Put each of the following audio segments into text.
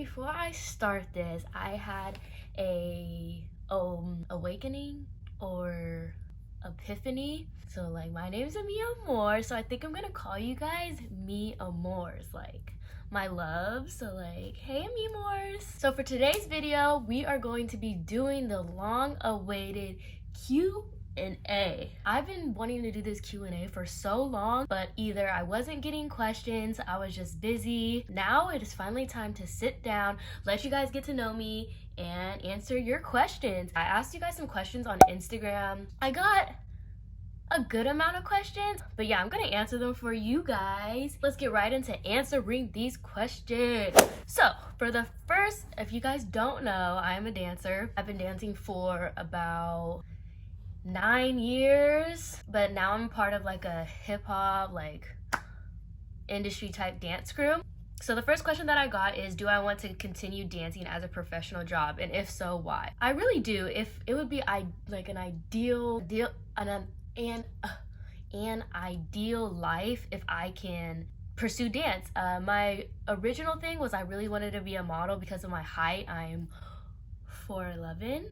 before I start this, I had a awakening or epiphany. So like, my name's Amore, so I think I'm gonna call you guys me amores, like my love. So like, hey amores. So for today's video, we are going to be doing the long-awaited Q&A. I've been wanting to do this Q&A for so long, but either I wasn't getting questions, I was just busy. Now it is finally time to sit down, let you guys get to know me, and answer your questions. I asked you guys some questions on Instagram. I got a good amount of questions, but yeah, I'm gonna answer them for you guys. Let's get right into answering these questions. So for the first, if you guys don't know, I'm a dancer. I've been dancing for about 9 years, but now I'm part of like a hip-hop like industry type dance crew. So the first question that I got is, do I want to continue dancing as a professional job, and if so, why? I really do. If it would be like an ideal life if I can pursue dance. My original thing was I really wanted to be a model because of my height. I'm 4'11".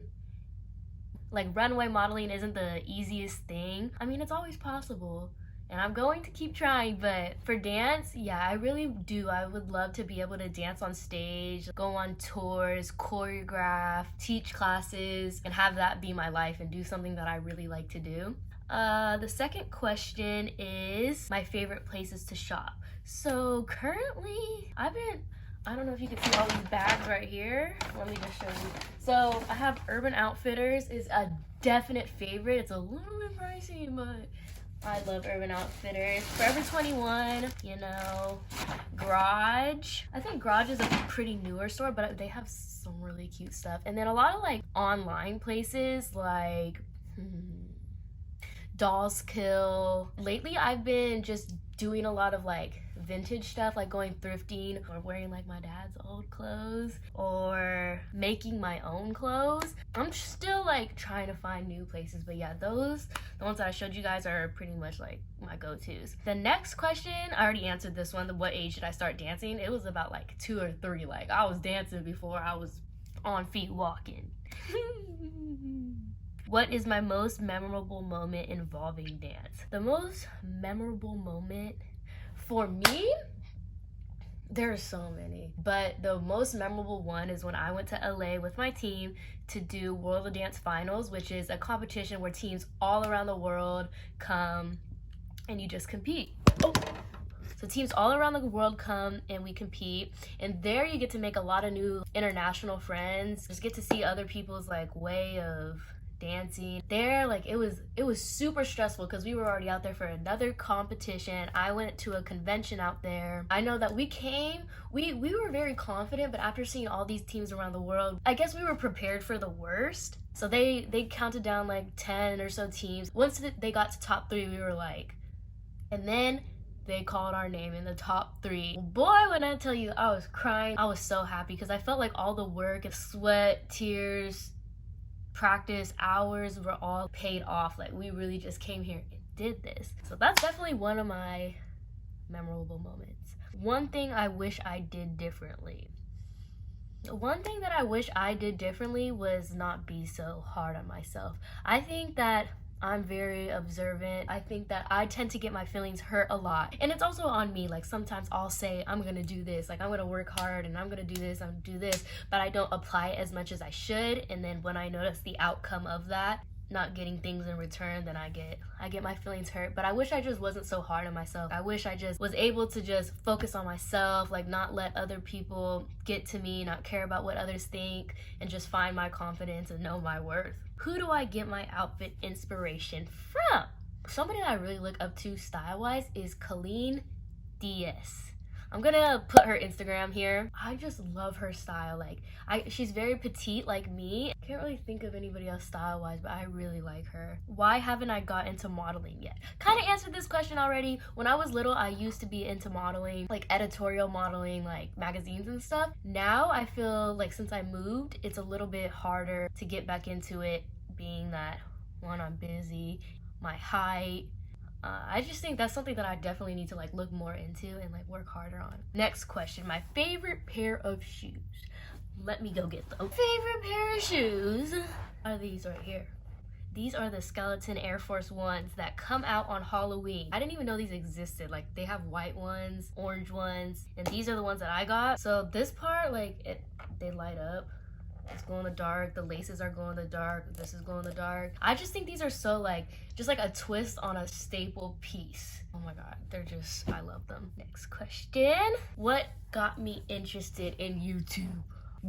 Like, runway modeling isn't the easiest thing. I mean, it's always possible, and I'm going to keep trying, but for dance, yeah, I really do. I would love to be able to dance on stage, go on tours, choreograph, teach classes, and have that be my life and do something that I really like to do. The second question is my favorite places to shop. So currently, I don't know if you can see all these bags right here. Let me just show you. So I have Urban Outfitters is a definite favorite. It's a little bit pricey, but I love Urban Outfitters. Forever 21, you know, Garage. I think Garage is a pretty newer store, but they have some really cute stuff. And then a lot of like online places like Dolls Kill. Lately I've been just doing a lot of like vintage stuff, like going thrifting or wearing like my dad's old clothes or making my own clothes. I'm still like trying to find new places, but yeah, the ones that I showed you guys are pretty much like my go-tos. The next question, I already answered this one. What age did I start dancing? It was about like 2 or 3. Like, I was dancing before I was on feet walking. What is my most memorable moment involving dance? The most memorable moment for me, there are so many, but the most memorable one is when I went to LA with my team to do World of Dance Finals, which is a competition where teams all around the world come and you just compete. So teams all around the world come and we compete, and there you get to make a lot of new international friends, just get to see other people's like way of dancing. There, like, it was super stressful because we were already out there for another competition. I went to a convention out there. I know that we were very confident, but after seeing all these teams around the world, I guess we were prepared for the worst. So they counted down like 10 or so teams. Once they got to top 3, we were like, and then they called our name in the top 3. Boy, when I tell you, I was crying. I was so happy because I felt like all the work and sweat, tears, practice hours were all paid off. Like, we really just came here and did this. So that's definitely one of my memorable moments. One thing I wish I did differently. One thing that I wish I did differently was not be so hard on myself. I think that I'm very observant. I think that I tend to get my feelings hurt a lot. And it's also on me. Like, sometimes I'll say, I'm gonna do this. Like, I'm gonna work hard and I'm gonna do this, I'm gonna do this. But I don't apply it as much as I should. And then when I notice the outcome of that, not getting things in return, then I get my feelings hurt. But I wish I just wasn't so hard on myself. I wish I just was able to just focus on myself, like not let other people get to me, not care about what others think, and just find my confidence and know my worth. Who do I get my outfit inspiration from? Somebody that I really look up to style-wise is Colleen Diaz. I'm gonna put her Instagram here. I just love her style. Like, she's very petite like me. I can't really think of anybody else style-wise, but I really like her. Why haven't I got into modeling yet? Kind of answered this question already. When I was little, I used to be into modeling, like editorial modeling, like magazines and stuff. Now I feel like since I moved, it's a little bit harder to get back into it, being that, one, I'm busy, my height, I just think that's something that I definitely need to like look more into and like work harder on. Next question, my favorite pair of shoes. Let me go get them. Favorite pair of shoes are these right here. These are the skeleton Air Force Ones that come out on Halloween. I didn't even know these existed. Like, they have white ones, orange ones, and these are the ones that I got. So this part, like, they light up. It's glow in the dark. The laces are glow in the dark. This is glow in the dark. I just think these are so, like, just like a twist on a staple piece. Oh my god, they're just, I love them. Next question. What got me interested in YouTube?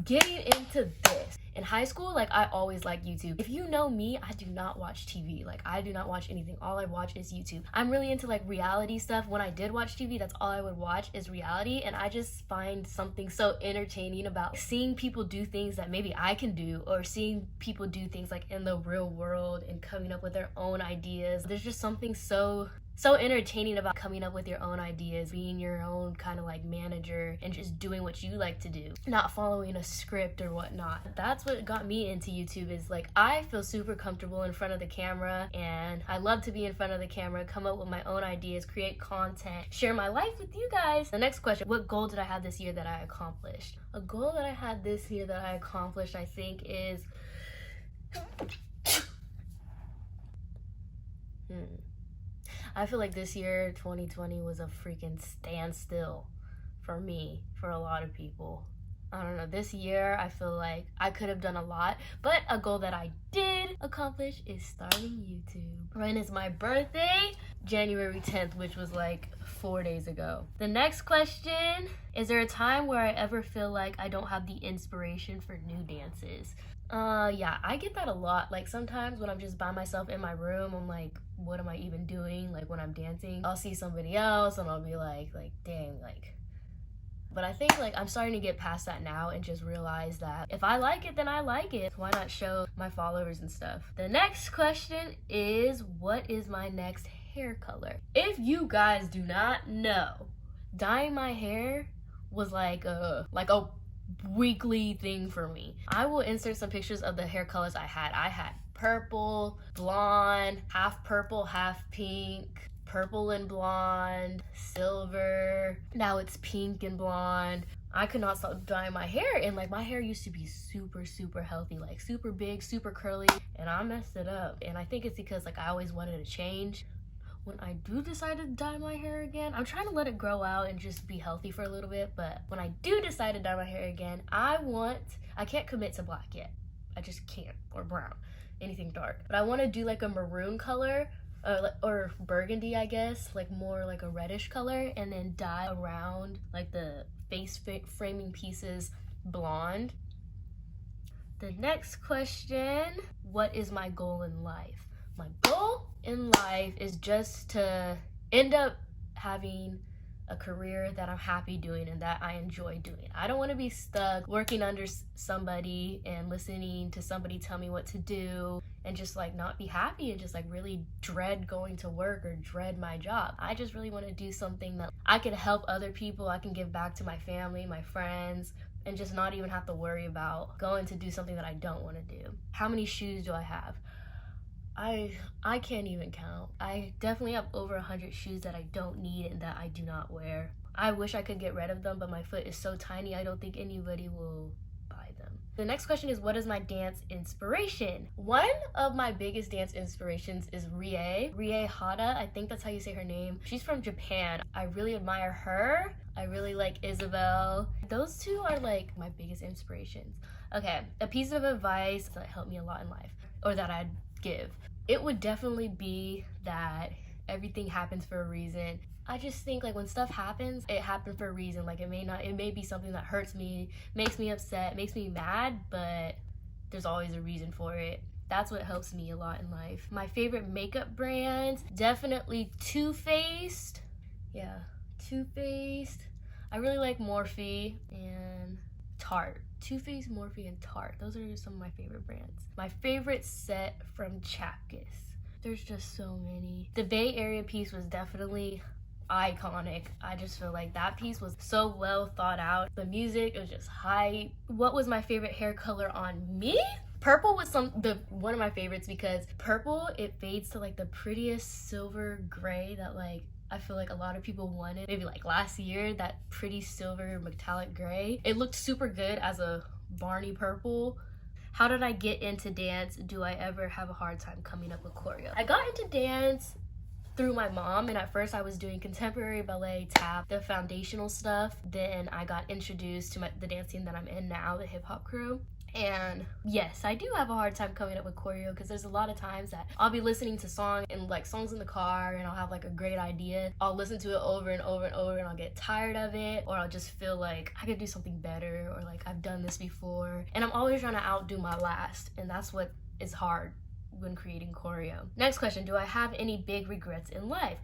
Getting into this. In high school, like, I always liked YouTube. If you know me, I do not watch TV. Like, I do not watch anything. All I watch is YouTube. I'm really into, like, reality stuff. When I did watch TV, that's all I would watch is reality. And I just find something so entertaining about seeing people do things that maybe I can do, or seeing people do things, like, in the real world and coming up with their own ideas. There's just something so entertaining about coming up with your own ideas, being your own kind of like manager, and just doing what you like to do, not following a script or whatnot. That's what got me into YouTube, is like, I feel super comfortable in front of the camera, and I love to be in front of the camera, come up with my own ideas, create content, share my life with you guys. The next question, what goal did I have this year that I accomplished? A goal that I had this year that I accomplished, I think, is I feel like this year, 2020, was a freaking standstill for me, for a lot of people. I don't know, this year I feel like I could have done a lot, but a goal that I did accomplish is starting YouTube. When is my birthday? January 10th, which was like 4 days ago. The next question, is there a time where I ever feel like I don't have the inspiration for new dances? Yeah, I get that a lot. Like, sometimes when I'm just by myself in my room, I'm like, what am I even doing? Like, when I'm dancing, I'll see somebody else and I'll be like, dang, like. But I think, like, I'm starting to get past that now and just realize that if I like it, then I like it. Why not show my followers and stuff? The next question is, what is my next hair color? If you guys do not know, dyeing my hair was like a weekly thing for me. I will insert some pictures of the hair colors I had. I had purple, blonde, half purple, half pink, purple and blonde, silver. Now it's pink and blonde. I could not stop dyeing my hair, and like, my hair used to be super healthy, like super big, super curly, and I messed it up. And I think it's because, like, I always wanted to change. When I do decide to dye my hair again, I'm trying to let it grow out and just be healthy for a little bit, but when I do decide to dye my hair again, I can't commit to black yet. I just can't, or brown, anything dark. But I want to do like a maroon color, or burgundy, I guess, like more like a reddish color, and then dye around like the face framing pieces blonde. The next question, what is my goal in life? My goal in life is just to end up having a career that I'm happy doing and that I enjoy doing. I don't want to be stuck working under somebody and listening to somebody tell me what to do and just like not be happy and just like really dread going to work or dread my job. I just really want to do something that I can help other people, I can give back to my family, my friends, and just not even have to worry about going to do something that I don't want to do. How many shoes do I have? I can't even count. I definitely have over 100 shoes that I don't need and that I do not wear. I wish I could get rid of them, but my foot is so tiny, I don't think anybody will buy them. The next question is, what is my dance inspiration? One of my biggest dance inspirations is Rie Hata. I think that's how you say her name. She's from Japan. I really admire her. I really like Isabel. Those two are like my biggest inspirations. Okay, a piece of advice that helped me a lot in life, or that I'd give. It would definitely be that everything happens for a reason. I just think, like, when stuff happens, it happened for a reason. Like, it may be something that hurts me, makes me upset, makes me mad, but there's always a reason for it. That's what helps me a lot in life. My favorite makeup brands, definitely Too Faced. Yeah, Too Faced. I really like Morphe and Tarte. Too Faced, Morphe, and Tarte. Those are some of my favorite brands. My favorite set from Chapkis. There's just so many. The Bay Area piece was definitely iconic. I just feel like that piece was so well thought out. The music, it was just hype. What was my favorite hair color on me? Purple was one of my favorites, because purple, it fades to like the prettiest silver gray that like I feel like a lot of people wanted maybe like last year, that pretty silver metallic gray. It looked super good as a Barney Purple. How did I get into dance? Do I ever have a hard time coming up with choreo? I got into dance through my mom, and at first I was doing contemporary ballet, tap, the foundational stuff. Then I got introduced to the dance team that I'm in now, the hip hop crew. And yes, I do have a hard time coming up with choreo because there's a lot of times that I'll be listening to songs in the car, and I'll have like a great idea. I'll listen to it over and over and over, and I'll get tired of it, or I'll just feel like I could do something better, or like I've done this before. And I'm always trying to outdo my last, and that's what is hard when creating choreo. Next question, do I have any big regrets in life?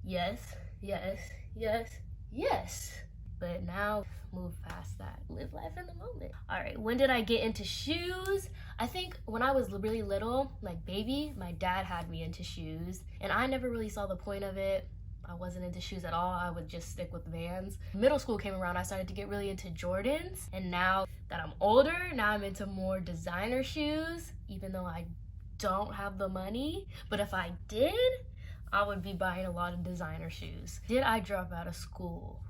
Yes, yes, yes, yes. But now move past that. Live life in the moment. All right, when did I get into shoes? I think when I was really little, like baby, my dad had me into shoes, and I never really saw the point of it. I wasn't into shoes at all. I would just stick with Vans. Middle school came around, I started to get really into Jordans, and now that I'm older, now I'm into more designer shoes, even though I don't have the money. But if I did, I would be buying a lot of designer shoes. Did I drop out of school?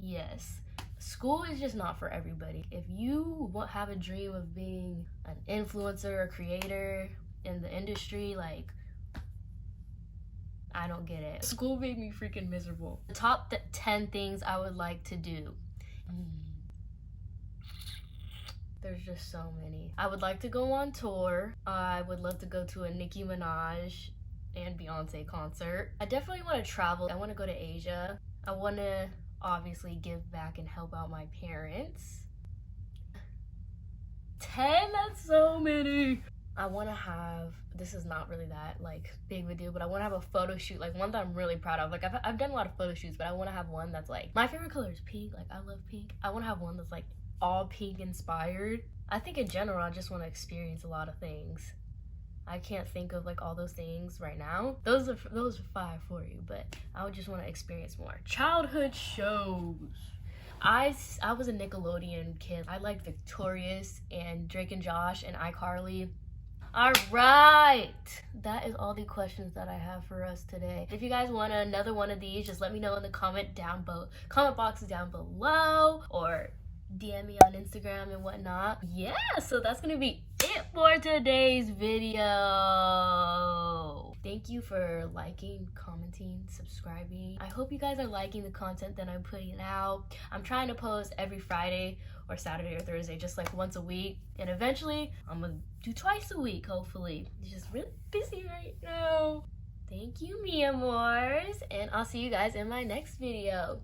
Yes. School is just not for everybody. If you have a dream of being an influencer or creator in the industry, like, I don't get it. School made me freaking miserable. The top 10 things I would like to do. There's just so many. I would like to go on tour. I would love to go to a Nicki Minaj and Beyonce concert. I definitely want to travel. I want to go to Asia. I want to obviously give back and help out my parents. 10? That's so many. I want to have, this is not really that like big of a deal, but I want to have a photo shoot, like one that I'm really proud of. Like I've done a lot of photo shoots, but I want to have one that's like, my favorite color is pink. Like I love pink. I want to have one that's like all pink inspired. I think in general, I just want to experience a lot of things. I can't think of like all those things right now. Those are 5 for you, but I would just want to experience more. Childhood shows. I was a Nickelodeon kid. I liked Victorious and Drake and Josh and iCarly. All right, that is all the questions that I have for us today. If you guys want another one of these, just let me know in the comment boxes down below, or DM me on Instagram and whatnot. Yeah, so that's gonna be it for today's video. Thank you for liking, commenting, subscribing. I hope you guys are liking the content that I'm putting out. I'm trying to post every Friday or Saturday or Thursday, just like once a week. And eventually, I'm gonna do twice a week, hopefully. It's just really busy right now. Thank you, mi amores, and I'll see you guys in my next video.